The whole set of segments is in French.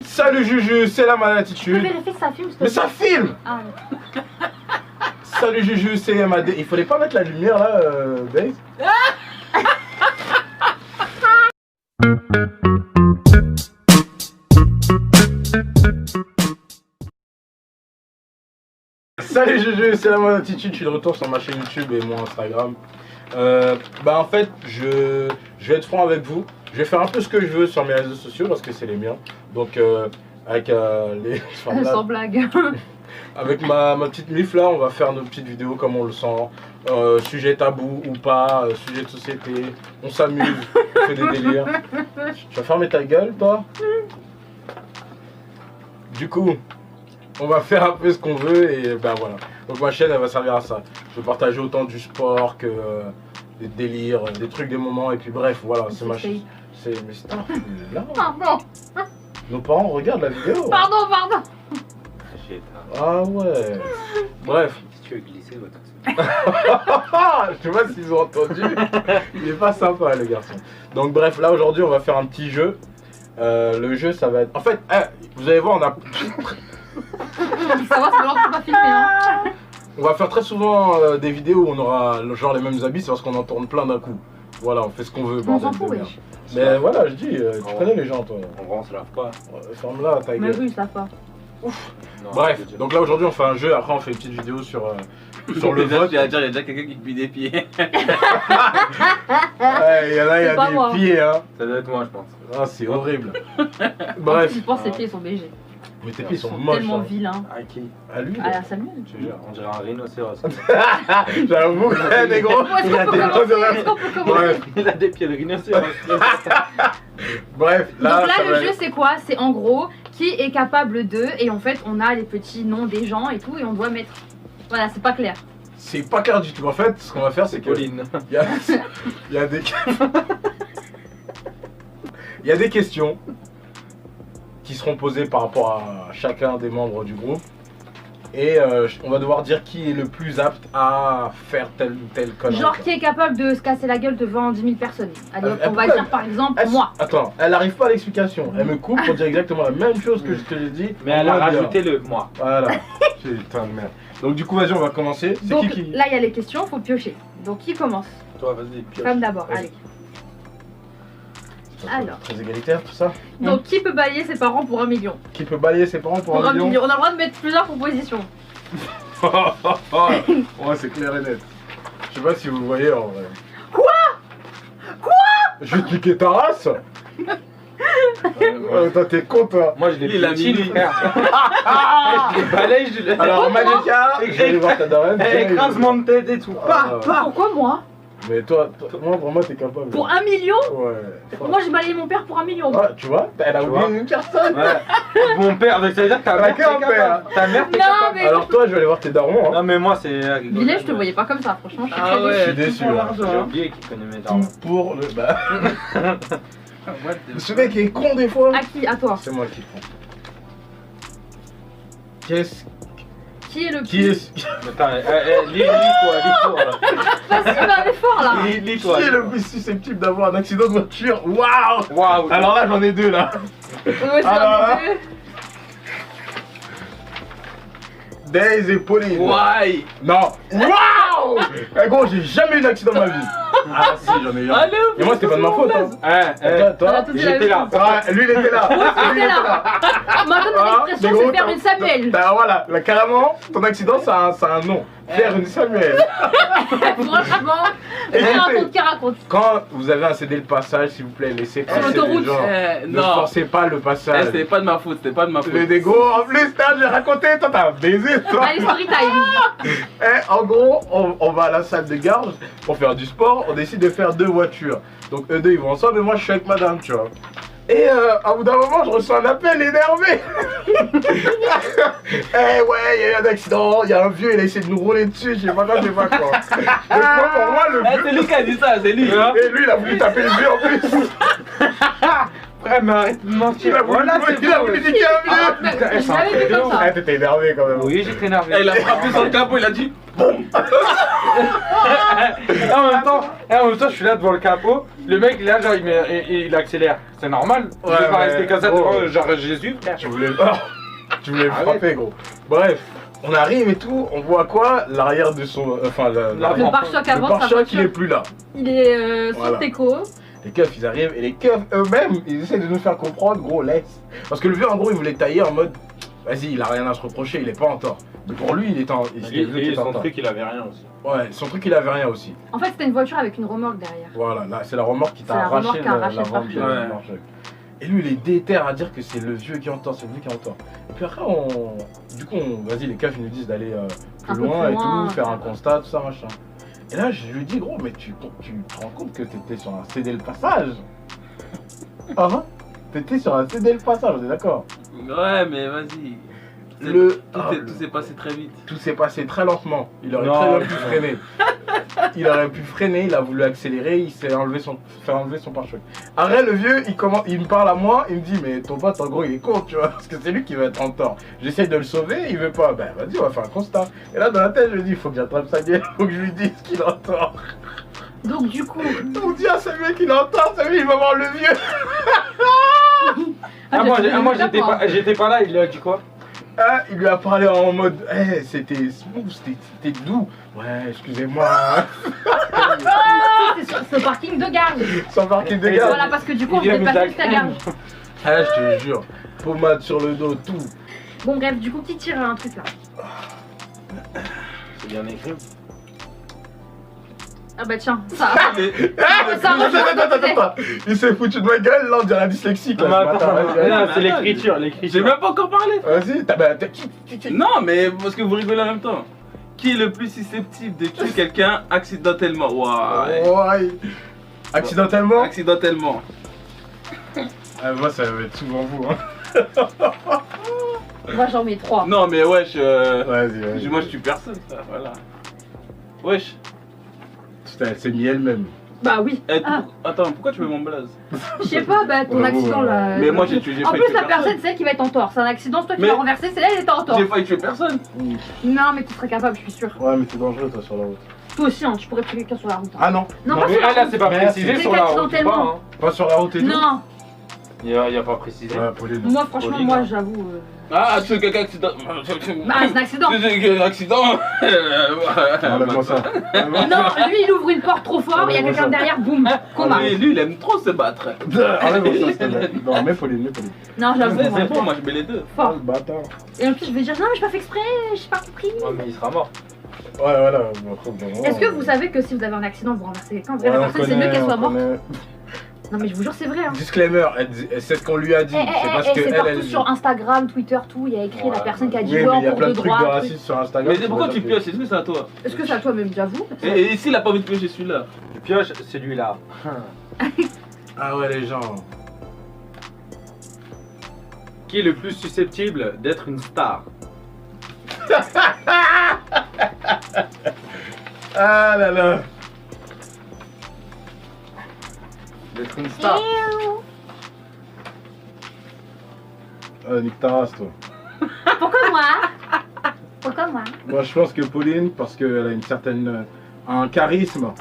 Salut Juju, c'est la Tu peux Malatitude. vérifier que ça filme? Mais ça filme. Ah, ouais. Salut Juju, c'est MAD. Il fallait pas mettre la lumière là, Baze. Salut Juju, c'est la Malatitude. Je suis de retour sur ma chaîne YouTube et mon Instagram. En fait, je vais être franc avec vous. Je vais faire un peu ce que je veux sur mes réseaux sociaux parce que c'est les miens. Donc avec les... enfin, là, Sans blague. avec ma petite mif là, on va faire nos petites vidéos comme on le sent. Sujet tabou ou pas, sujet de société. On s'amuse, on fait des délires. Tu vas fermer ta gueule toi? Du coup, on va faire un peu ce qu'on veut et ben voilà. Donc ma chaîne elle va servir à ça. Je vais partager autant du sport que des délires, des trucs, des moments et puis bref voilà, c'est ma chaîne. C'est mais c'est là. Pardon. Nos parents regardent la vidéo. Pardon. Ah ouais. Bref. Si tu veux glisser, votre Je sais pas s'ils ont entendu. Il est pas sympa le garçon. Donc bref, là aujourd'hui on va faire un petit jeu. Le jeu ça va être... En fait, vous allez voir, on a... Ça va, c'est vraiment pas filmé, hein. On va faire très souvent des vidéos où on aura genre les mêmes habits, c'est parce qu'on en tourne plein d'un coup. Voilà, on fait ce qu'on veut. On bordel s'en fout, de merde. wesh. Mais voilà, je dis, tu connais les gens toi. En vrai, on se lave pas. Ferme-la ta Mais gueule. oui, ça va. Non, Bref, je veux dire. donc là aujourd'hui on fait un jeu, après on fait une petite vidéo sur le Déjà, vote. tu vas dire, il y a déjà quelqu'un qui plie des pieds. Ouais, il y en a, il y C'est pas a moi. des pieds hein. Ça doit être moi, je pense. Ah, c'est horrible. Bref. Je pense que ses pieds sont BG. Mais tes pieds Ils sont sont moches. tellement Hein. vilains. À qui? À lui. À la Samuel. Je te jure, on dirait un rhinocéros. J'avoue, des gros. Est-ce qu'on peut commencer? Est-ce qu'on peut commencer? Bref, Il a des pieds de rhinocéros. bref, là, Donc là, ça le va jeu, être- c'est quoi? C'est en gros qui est capable de, et en fait, on a les petits noms des gens et tout, et on doit mettre. Voilà, c'est pas clair. c'est pas clair du tout. En fait, ce qu'on va faire, c'est C'est que Pauline. il y a des il y a des questions qui seront posées par rapport à chacun des membres du groupe. Et on va devoir dire qui est le plus apte à faire telle ou telle connerie. Genre qui est capable de se casser la gueule devant 10 000 personnes. Allez, hop, on va pourquoi dire par exemple Elle- moi. Attends, elle arrive pas à l'explication. Elle me coupe pour dire exactement la même chose que ce que j'ai dit. Mais elle a en moins bien. rajouté le moi. Voilà. Putain de merde. Donc du coup, vas-y, on va commencer. C'est Donc qui là, il y a les questions, faut piocher. Donc qui commence? Toi, vas-y, pioche. Femme d'abord, Vas-y. allez. Alors. Très égalitaire tout ça. Donc qui peut balayer ses parents pour 1 million? Qui peut balayer ses parents pour Pour 1 1 million? million. On a le droit de mettre plusieurs propositions. Ouais, c'est clair et net. Je sais pas si vous voyez en vrai. Quoi? Je vais te piquer ta race. Toi, t'es con toi. Moi, je l'ai Il a petit, mis- frère. Je l'ai balayé, je l'ai. Alors, Malika, je vais aller voir ta daronne. Écrasement de tête et tout. Ah, Pourquoi moi? Mais toi, moi, pour moi, t'es capable. Pour 1 million? Ouais. Moi j'ai balayé mon père pour 1 million. Ah, tu vois, elle a Tu oublié vois. une personne. Ouais. Mon père, donc ça veut dire que ta Elle a mère, qu'un t'es père. capable. Ta mère, t'es Non, capable. mais- Alors, toi, je vais aller voir tes darons. Hein. Non, mais moi, c'est. Billet, je te voyais pas comme ça, franchement, je suis Ah très ouais. déçue. Je suis déçu, tout pour hein. l'argent, J'ai hein. oublié qu'il connaît mes darons. Tout pour le. Bah. What the- Ce mec est con des fois. À qui? À toi. C'est moi qui prends. Qu'est-ce Qui est le qui plus. est Attends, lis-toi, là. Vas-y, fais un effort là. Lis- qui Lis-toi. est le plus susceptible d'avoir un accident de voiture? Waouh. Waouh. Alors là, j'en ai deux là. Ouais, c'est Alors là. un des deux. Days et Pauline. Why? Non. Waouh. Eh gros, j'ai jamais eu d'accident de ma vie. Ah si, j'en ai eu un. Allez, Mais moi, c'était pas de ma faute. Hein. Hein, Toi, On a tous dit la j'étais même là. chose. Ah, lui, il était là. Lui, il était là. Maintenant, ton Ah, expression, mais c'est gros, faire t'as- une Samuel. Bah voilà, là, carrément, ton accident, ça a un nom. Faire une Samuel. Franchement, Et qui écoutez, raconte, qui raconte. quand vous avez un CD le passage, s'il vous plaît, laissez passer les l'autoroute. gens. Ne Non. forcez pas le Eh, passage. c'était pas de ma faute, c'était pas de ma faute. Le dégo, en plus, j'ai raconté, toi t'as baisé, toi. Allez, story time. En gros, on va à la salle de garde pour faire du sport, on décide de faire 2 voitures. Donc eux deux ils vont ensemble et moi je suis avec madame, tu vois. Et à bout d'un moment, je reçois un appel énervé. Eh ouais, il y a eu un accident, il y a un vieux, il a essayé de nous rouler dessus, je sais pas quoi, je sais pas quoi. Donc moi, pour moi, le Eh, vieux... c'est lui qui a dit ça, c'est lui. Et lui, il a voulu taper le vieux en plus. Frère, mais arrête de mentir. Il a voulu niquer un vieux. Ah, mais Putain, je l'avais vu comme ça. Ah, t'étais énervé quand même. Oui, j'étais énervé. Et il a frappé sur le capot, il a dit Et en même temps, je suis là devant le capot. Le mec, là, genre, il accélère. C'est normal. Je Ouais, vais pas mais- rester comme ça devant, genre Jésus, frère. Tu voulais le frapper, gros. Bref, on arrive et tout, on voit quoi? L'arrière de son. Enfin, Le L'avant. pare-choc le avant sa pare-choc, il est voiture. plus là. Il est sur Voilà. Teco. Les keufs, ils arrivent et les keufs eux-mêmes, ils essaient de nous faire comprendre, gros, laisse. Parce que le vieux, en gros, il voulait tailler en mode, vas-y, il a rien à se reprocher, il est pas en tort. Mais pour lui, il est en, il est en son tort. truc, il avait rien aussi. Ouais, son truc, il avait rien aussi. En fait, c'était une voiture avec une remorque derrière. Voilà, là, c'est la remorque qui C'est t'a la remorque arraché qui a arraché la le vente de pare-choc. Ouais. pare-choc. Et lui, il est déter à dire que c'est le vieux qui est en tort, c'est le vieux qui est en tort. Et puis après, vas-y, les keufs, ils nous disent d'aller Un plus peu loin plus et loin, tout, faire un ouais. constat, tout ça, machin. Et là, je lui dis, gros, mais tu te rends compte que t'étais sur un CD le passage? Ah, hein? T'étais sur un CD le passage, on est d'accord? Ouais, mais vas-y. Tout s'est passé très vite. Tout s'est passé très lentement. Il aurait Non. très bien pu freiner. Il aurait pu freiner, il a voulu accélérer, il s'est fait enlever son pare-choc. Après, le vieux, il me parle à moi, il me dit, mais ton pote, en gros, il est con, tu vois, parce que c'est lui qui va être en tort. J'essaye de le sauver, il veut pas. Ben, vas-y, on va faire un constat. Et là, dans la tête, je lui dis, il faut que j'attrape sa gueule, il faut que je lui dise qu'il est en tort. Donc, du coup. On dit à ce mec qu'il est en tort, c'est lui, il va voir le vieux. J'étais pas là, il lui a dit quoi? Ah, il lui a parlé en mode, c'était smooth, c'était doux. Ouais, excusez-moi. C'est sur ce parking de gare. Sans parking de Et gare. Voilà, parce que du coup, on Il a s'est mis passé la jusqu'à gare. Ah, je te jure. Pommade sur le dos, tout. Bon, bref, du coup, qui tire un truc là? C'est bien écrit. Ah bah tiens, ça. Mais- Ça rejoint. Attends. Il s'est foutu de ma gueule, là, on dirait un dyslexique. Là, ce matin. Vas-y, Non, c'est mais l'écriture, J'ai l'écriture. même pas encore parlé. Vas-y, qui Non, mais parce que vous rigolez en même temps. Qui est le plus susceptible de tuer quelqu'un accidentellement? Ouais. Ouais. Accidentellement Accidentellement. Moi, ça va être souvent vous. Hein. Moi, j'en mets 3. Non, mais wesh. Vas-y. Moi, je tue personne, ça, voilà. Wesh. Putain, c'est mis elle-même. Bah oui. Eh, Ah, Attends, pourquoi tu veux mon blaze? je sais pas, bah ton Bravo, accident là. Mais moi, j'ai tué En failli plus, tuer la personne, personne. c'est elle qui va être en tort. C'est un accident, c'est toi qui Mais- l'as renversé, c'est là, elle était en tort. J'ai failli tuer personne. Non, mais tu serais capable, je suis sûr. Ouais, mais t'es dangereux, toi, sur la route. Toi aussi, hein, tu pourrais tuer quelqu'un sur la route. hein. Ah non, Non, Non, pas mais sur la là, route. c'est pas Mais précisé c'est sur la route ou pas, accidentellement. hein. pas sur la route et tout. Non, Il y a pas précisé. Ouais, Pauline. moi, franchement, Pauline, moi, hein. j'avoue. Ah, tuer quelqu'un accident. Bah, c'est un accident. Un accident. Enlève-moi ça. Non, lui, il ouvre une porte trop fort, il y a quelqu'un derrière, boum, coma. Lui, il aime trop se battre. Enlève-moi ça, s'il te plaît. Non, mets Pauline. Non, j'avoue, C'est moi, bon, moi je mets les deux. fort. Oh, le bâtard. Et en plus, je vais dire, non, mais j'ai pas fait exprès, j'ai pas compris. Ouais, mais il sera mort. Ouais, voilà. Bon, trop bon. Est-ce que vous savez que si vous avez un accident, vous renversez quelqu'un, Ouais, la on personne, c'est mieux connaît, qu'elle soit on morte? connaît. Non, mais je vous jure, c'est vrai. Hein. Disclaimer, c'est ce qu'on lui a dit. C'est parce que c'est elle, partout elle. sur Instagram, Twitter, tout. Il y a écrit la Ouais, personne qui a dit Oui, ouais mais en il y a cours plein de de trucs de droit. truc. racisme sur Instagram. Mais pourquoi tu pioches? Est-ce que c'est à toi? Est-ce que c'est à toi même, j'avoue? Et s'il a pas envie de piocher celui-là? Tu pioches celui-là. Ah ouais, les gens. Qui est le plus susceptible d'être une star? Ah là là. D'être une star. Nique ta race, toi. Pourquoi moi? Pourquoi moi? Moi, je pense que Pauline, parce qu'elle a une certaine. Un charisme.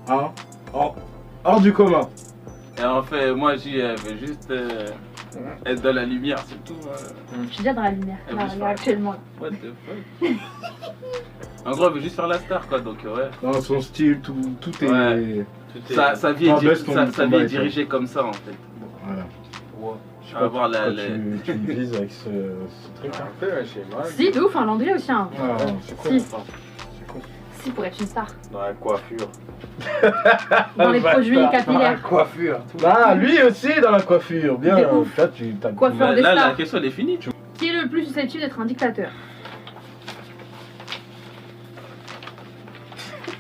Hein. Hors du commun. Et en fait, moi j'y veux juste être dans la lumière, c'est tout. Je suis déjà dans la lumière, Ah, là, oui, regarde, actuellement. What the fuck? En gros, elle veut juste faire la star quoi, donc ouais. Dans son style, tout est. Ouais. Tout est- Sa vie est, T'en baisses ton sa vie est bail, dirigée comme ça en fait. Voilà. Ouais. Je sais On va pas voir la- pourquoi la- tu me vises avec ce truc. Un Hein. peu, ouais, chez moi. Si, de ouf, un Landry aussi, hein. Ah, c'est cool. Si. C'est cool. Si, pour être une star. Dans la coiffure. Dans les produits Bâtard. capillaires. Coiffure. Ah, lui aussi dans la coiffure. Bien. De ouf. Là, tu t'as. Coiffure. Là, des là, la stars. question elle est finie. Tu... Qui est le plus susceptible d'être un dictateur?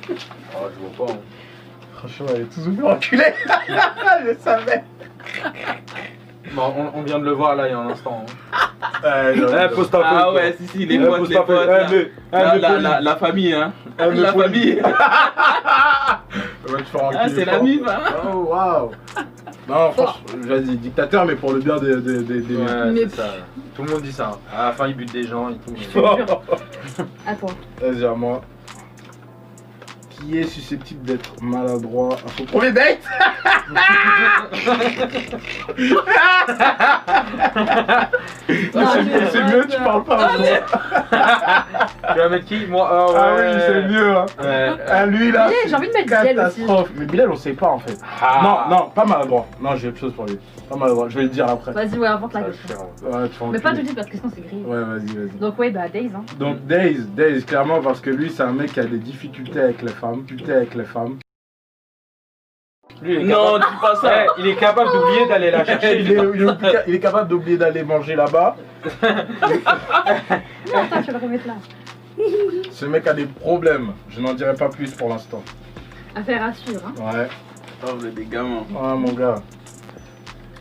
Oh, je vois pas. Hein. Franchement, elle est tous ouverte enculée. Je savais. Bon, on vient de le voir là il y a un instant. Pose ta Ah ouais, si, les potes, les potes. La famille, hein. La famille. Va te faire enculer. Ah, c'est la fort. mif, hein. Oh, waouh. Non, franchement, vas-y, dictateur, mais pour le bien des Ouais, Mais c'est ça. Tout le monde dit ça. À la fin, il bute des gens et tout. À toi. Vas-y, à moi. Qui est susceptible d'être maladroit à son premier date? C'est mieux, tu parles pas. Tu vas mettre qui? Moi? Ah oui, c'est mieux. Hein. Ouais. Ah, lui là. Bilal, j'ai envie de mettre Bilal aussi. catastrophe. Mais Bilal, on sait pas en fait. Ah. Non, pas maladroit. Non, j'ai autre chose pour lui. Pas maladroit, je vais le dire après. Vas-y, ouais, invente la Ça, question. je fais Ouais, tu vas Mais pas tout enculer. de suite parce que sinon c'est gris. Ouais, vas-y. Donc, ouais, bah, Days, hein. Donc Days, clairement, parce que lui, c'est un mec qui a des difficultés avec les femmes. Lui, il est Non, capable... dis pas ça. Ouais, il est capable d'oublier d'aller la chercher. Il est capable d'oublier d'aller manger là-bas. Non, attends, tu vas le remettre là. Ce mec a des problèmes. Je n'en dirai pas plus pour l'instant. Affaire à suivre, hein. Ouais. Oh, vous êtes des gamins. Ouais, mon gars.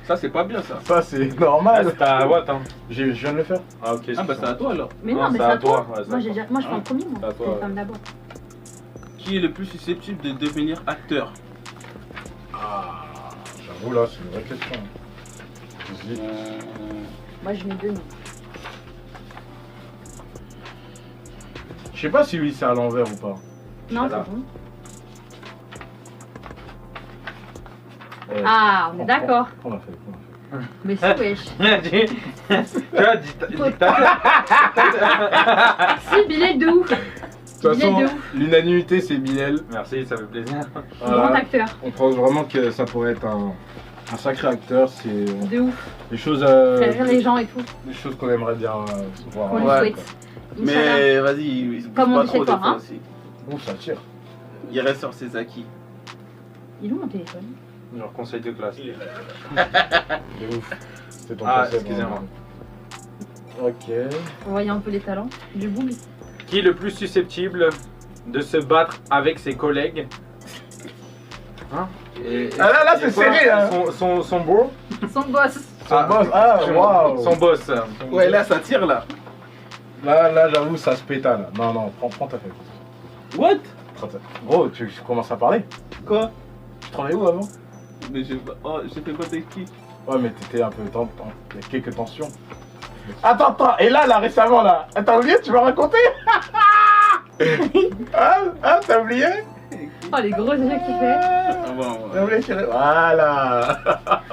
Ça, c'est pas bien ça. Ça, c'est Ah, normal. c'est à Watt, hein. Je viens de le faire. Ah, ok. Ah, bah, c'est à toi alors. Mais Non, non, mais c'est c'est à à toi. toi, ouais, c'est Moi, à j'ai toi. déjà... moi, je fais en Ah. premier, moi. C'est à toi, C'est ouais. la femme d'abord. Qui est le plus susceptible de devenir acteur? Ah, j'avoue, là, c'est une vraie question. J'hésite. Moi, je mets 2 noms. Je sais pas si lui, c'est à l'envers ou pas. Non, Voilà. c'est bon. Ouais. Ah, on est d'accord. On l'a fait. Mais c'est wesh. Tu vois, dictateur. Si, Bilal de ouf. De toute Bilal façon, de ouf. l'unanimité, c'est Bilal. Merci, ça fait plaisir. Grand Voilà. acteur. On pense vraiment que ça pourrait être un sacré acteur. C'est De ouf. des choses, Faire rire les gens et tout. des choses qu'on aimerait bien voir. Qu'on lui Ouais. souhaite. Inch'Allah. Mais vas-y, Comme on pas dit trop chez des toi, fois hein. aussi. Ouh, ça tire. Il reste sur ses acquis. Il est où mon téléphone? Genre conseil de classe. De ouf. C'était ton Ah, concept, excusez-moi. hein. Ok. On voyait un peu les talents du boule. Qui est le plus susceptible de se battre avec ses collègues? Hein? Ah là, et c'est quoi, serré, hein. Son bro? Son boss. Son boss. Ah, waouh. Son boss. Ouais, là, ça tire là. Là, j'avoue, ça se péta là. Non, prends ta feuille. What? Gros, tu commences à parler. Quoi? Tu travaillais où avant? Mais j'ai pas. Oh, j'ai fait quoi avec qui? Ouais, mais t'étais un peu. Il y a quelques tensions. Attends, et là, récemment, là. T'as oublié, tu m'as raconté? Ah, t'as oublié? Oh, les gros yeux qu'il fait. Ah bon, T'as oublié, chérie? Voilà.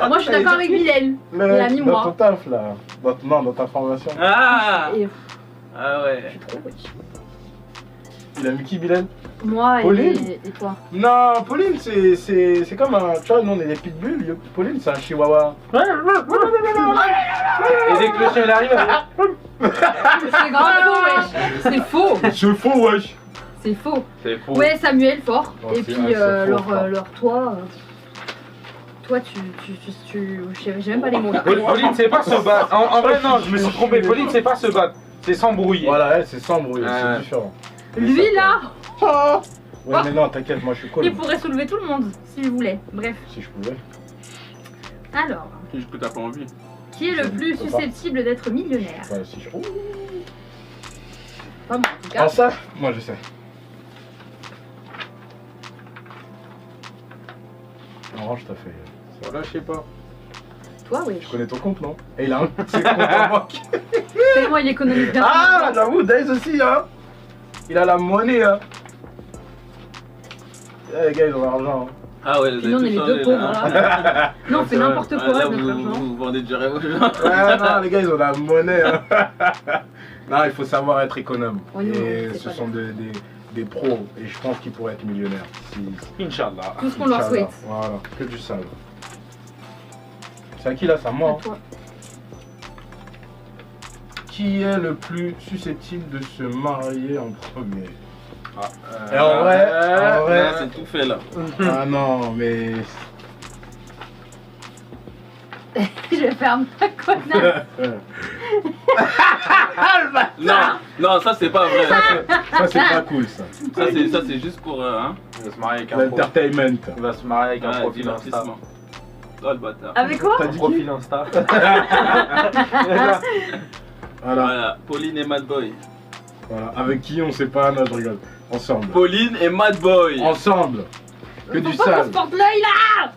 Moi, je suis d'accord avec Bilal. Il a mis Dans moi. ton taf, là. Dans ta formation. Ah! Et Ah ouais. trop wesh. Il a mis qui, Bilal? Moi Pauline. et toi. Non, Pauline, c'est comme un. Tu vois, nous, on est des pitbulls. Pauline, c'est un chihuahua. Et dès que le chien il arrive, C'est grave faux, wesh. C'est faux. C'est faux, wesh. C'est faux. c'est faux. Ouais, Samuel, fort. Oh, Et c'est- puis, c'est faux, fort. leur toi. Toi, j'ai même pas les mots là. Pauline sait pas se battre. En vrai, non, je me suis trompé. Pauline sait pas se battre. C'est s'embrouiller. Voilà, elle, c'est sans bruit, Ouais. c'est différent. Lui là, Ouais, mais non, t'inquiète, moi je suis cool. il pourrait soulever tout le monde s'il voulait. Bref. Si je pouvais. Alors, Qu'est-ce que t'as pas envie? qui est le plus susceptible d'être millionnaire? Voilà, si je. Ouh. Pas moi en tout cas. Ah, ça, moi je sais. Orange, t'as fait. Voilà, je sais pas. Toi, oui. Tu connais ton compte, non? Et il a un. C'est le compte en banque. Tellement il économise bien. Ah, j'avoue, Days aussi, hein. Il a la monnaie, hein. Eh, les gars, ils ont l'argent. Hein. Ah ouais, Puis nous, on est les deux pauvres là. Non, on fait C'est vrai. n'importe Ah, quoi là, avec notre vous, argent. vous vendez du rêve aux gens. Ouais, non, les gars, ils ont la monnaie. Hein. Non, il faut savoir être économe. Oui, non, Et c'est ce pas sont des pros. Et je pense qu'ils pourraient être millionnaires. Inch'Allah. Tout ce qu'on leur Inch'Allah. souhaite. Voilà, que du sale. C'est à qui là? C'est à moi. À Hein. toi. Qui est le plus susceptible de se marier en premier? Ah, Et en vrai, Là, c'est tout fait là. Ah non, mais. Je vais faire ma connasse. Non, ça c'est pas vrai. Ça, c'est pas cool, ça. Ça c'est juste pour hein. Il va se marier avec un profil. L'entertainment. Il va se marier avec un Ouais, profil Insta. divertissement. Oh le bâtard. Avec quoi? T'as Un dit qui? profil Insta. Voilà, Voilà, Pauline et Madboy. voilà. Avec qui on sait pas, non, je rigole. Ensemble. Pauline et Madboy. Ensemble. Que du Pourquoi on sale. se porte l'œil là?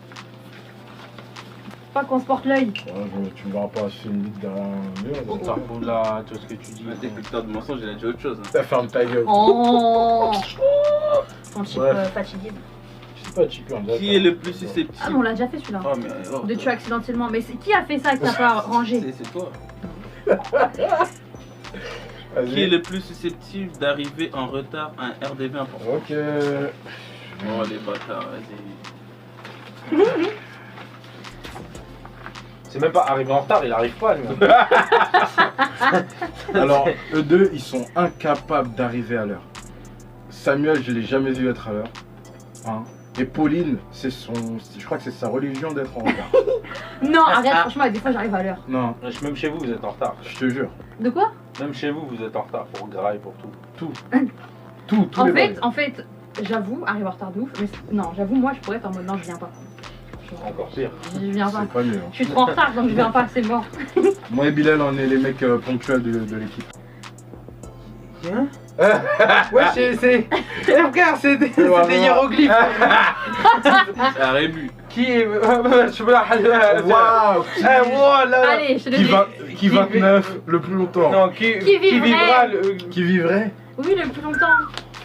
Pas qu'on se porte l'œil. Ouais, tu me verras pas assumer une litre derrière un mur. Bon, Tarboula, tout ce que tu dis. Un détecteur de mensonges, il a dit autre chose. Hein. Ça ferme ta gueule. Oh Ton chip Ouais. fatigué. Je sais pas, Chico, on dirait Qui ça. est le plus Ah susceptible mais on l'a déjà fait celui-là. Oh, mais. Oh, De tuer accidentellement. Mais qui a fait ça qui a pas rangé? c'est toi. Vas-y. Qui est le plus susceptible d'arriver en retard à un RDV important? Ok. Oh les bâtards, vas-y. C'est même pas arrivé en retard, il arrive pas lui. Alors, eux deux, ils sont incapables d'arriver à l'heure. Samuel, je l'ai jamais vu être à l'heure. Hein. Et Pauline, je crois que c'est sa religion d'être en retard. Non, arrête, franchement, des fois j'arrive à l'heure. Non, Même chez vous, vous êtes en retard. je te jure. De quoi? Même chez vous, vous êtes en retard pour graille, pour tout. Tous les bails. En fait, j'avoue, arrive en retard de ouf. Mais non, j'avoue, moi je pourrais être en mode non, je viens pas. Encore pire. Je viens pas. C'est pas mieux. Hein. Je suis trop en retard donc je viens pas, c'est mort. Moi et Bilal, on est les mecs ponctuels de l'équipe. Ouais, c'est. Frère, c'est des hiéroglyphes. C'est un rébut. Qui est. Je peux la. Waouh Voilà. Allez, je te le Qui, dis. qui 29 le plus longtemps? Non, Qui vivrait vivra Qui vivrait? Oui, le plus longtemps.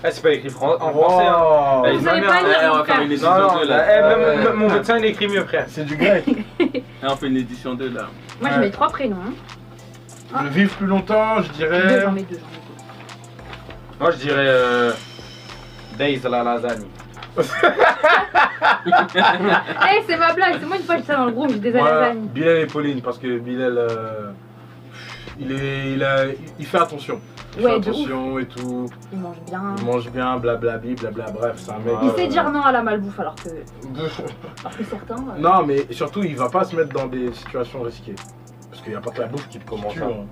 Ah, c'est pas écrit en français. Hein. Wow. Eh, Vous ma savez mère, pas elle- lire, on va mon faire frère. une édition Non, non, 2 là. mon médecin il écrit mieux, frère. C'est du grec. Là, on fait une édition 2 là. Moi je Ouais. mets 3 prénoms. Hein. Le vivre plus longtemps, je Deux, dirais. j'en mets deux. Moi je dirais. Days la lasagne. Eh, c'est ma blague, c'est moi une fois je dis ça dans le groupe, je dis des Moi, lasagnes. Bilal et Pauline, parce que Bilal, il fait attention. Il Ouais, fait de ouf. attention et tout. Il mange bien. Il mange bien, blablabli, blabla. Bref, c'est un mec. Il sait dire non à la malbouffe alors que certains. Non, mais surtout, il va pas se mettre dans des situations risquées. Parce qu'il n'y a pas que la bouffe qui te Comment tue, ça hein.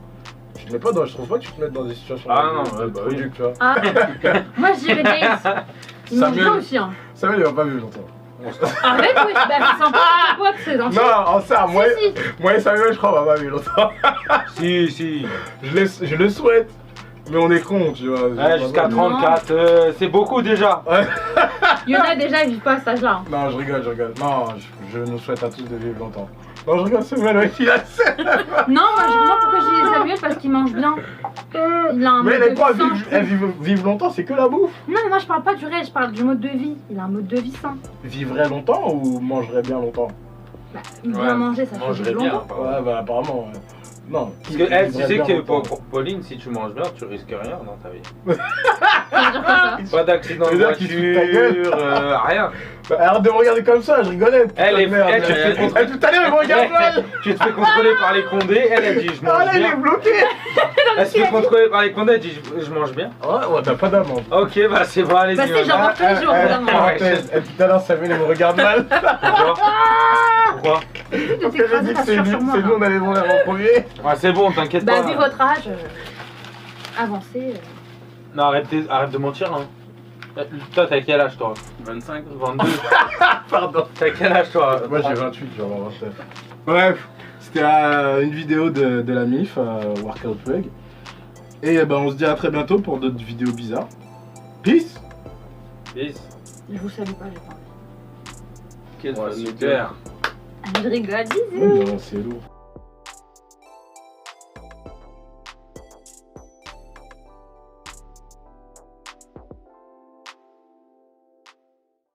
Tu te mets pas dans. Je trouve pas que tu te mettes dans des situations Ah non, de ouais, bah trop oui. dur, tu vois. Ah, moi je dirais Days. Il mange Samuel. bien aussi. Hein. Samuel, il va pas vivre longtemps. Arrête, oui, bah, c'est sympa, c'est quoi, c'est gentil. Non, en ça, moi, Si, si. moi et Samuel, je crois, on va pas vivre longtemps. Si. Je le souhaite, mais on est con, tu vois. Ouais, jusqu'à Non. 34, c'est beaucoup déjà. Il y en a déjà, ils vivent pas à cet âge-là. Hein. Non, je rigole. Non, je nous souhaite à tous de vivre longtemps. Non, je rigole, Samuel, ouais, il a Non, moi pourquoi je dis Samuel parce qu'il mange bien. Il a un Mais mode elle de est pas vie sain. vivre longtemps, c'est que la bouffe. Non, mais moi je parle pas du reste, je parle du mode de vie. Il a un mode de vie sain. Vivrait longtemps ou mangerait bien longtemps? Bah, bien Ouais, manger, ça fait mangerait vivre bien. longtemps. Ouais, bah apparemment, ouais. Non. Parce que elle, tu vivrait sais bien que longtemps. pour Pauline, si tu manges bien, tu risques rien dans ta vie. Ça veut dire quoi ça? Pas d'accident de C'est-à-dire qu'il se fout de ta voiture, rien. Bah, arrête de me regarder comme ça, je rigolais. Elle est- merde. elle, tu te fais contrôler. Tout à l'heure, elle me regarde mal. Tu te fais contrôler par les condés, elle dit je Ah mange là, il est bien. bloqué. Elle se fait contrôler par les condés, elle dit je mange bien. Ouais, t'as pas d'amende. Ok, bah c'est bon, allez-y. Bah, c'est maintenant. genre tous les jours, évidemment. Parenthèse, tout à l'heure, Samuel, il me regarde mal. Pourquoi De Parce que j'ai t'écraser dit ta que c'est sueur nous, sur moi. c'est nous, on allait mourir en premier. Ouais, c'est bon, t'inquiète Bah, pas. vu votre âge, avancez. Non, arrête de mentir, hein. Toi, t'as quel âge, toi 25. 22. Pardon. T'as quel âge, toi Moi j'ai 28, je vais avoir 29. Bref, c'était une vidéo de la MIF, Workout Plug. Et ben on se dit à très bientôt pour d'autres vidéos bizarres. Peace. Peace. Je vous salue pas, j'ai pas envie. Quel Ouais, fan de super. Je rigole, bisous. Non, c'est lourd.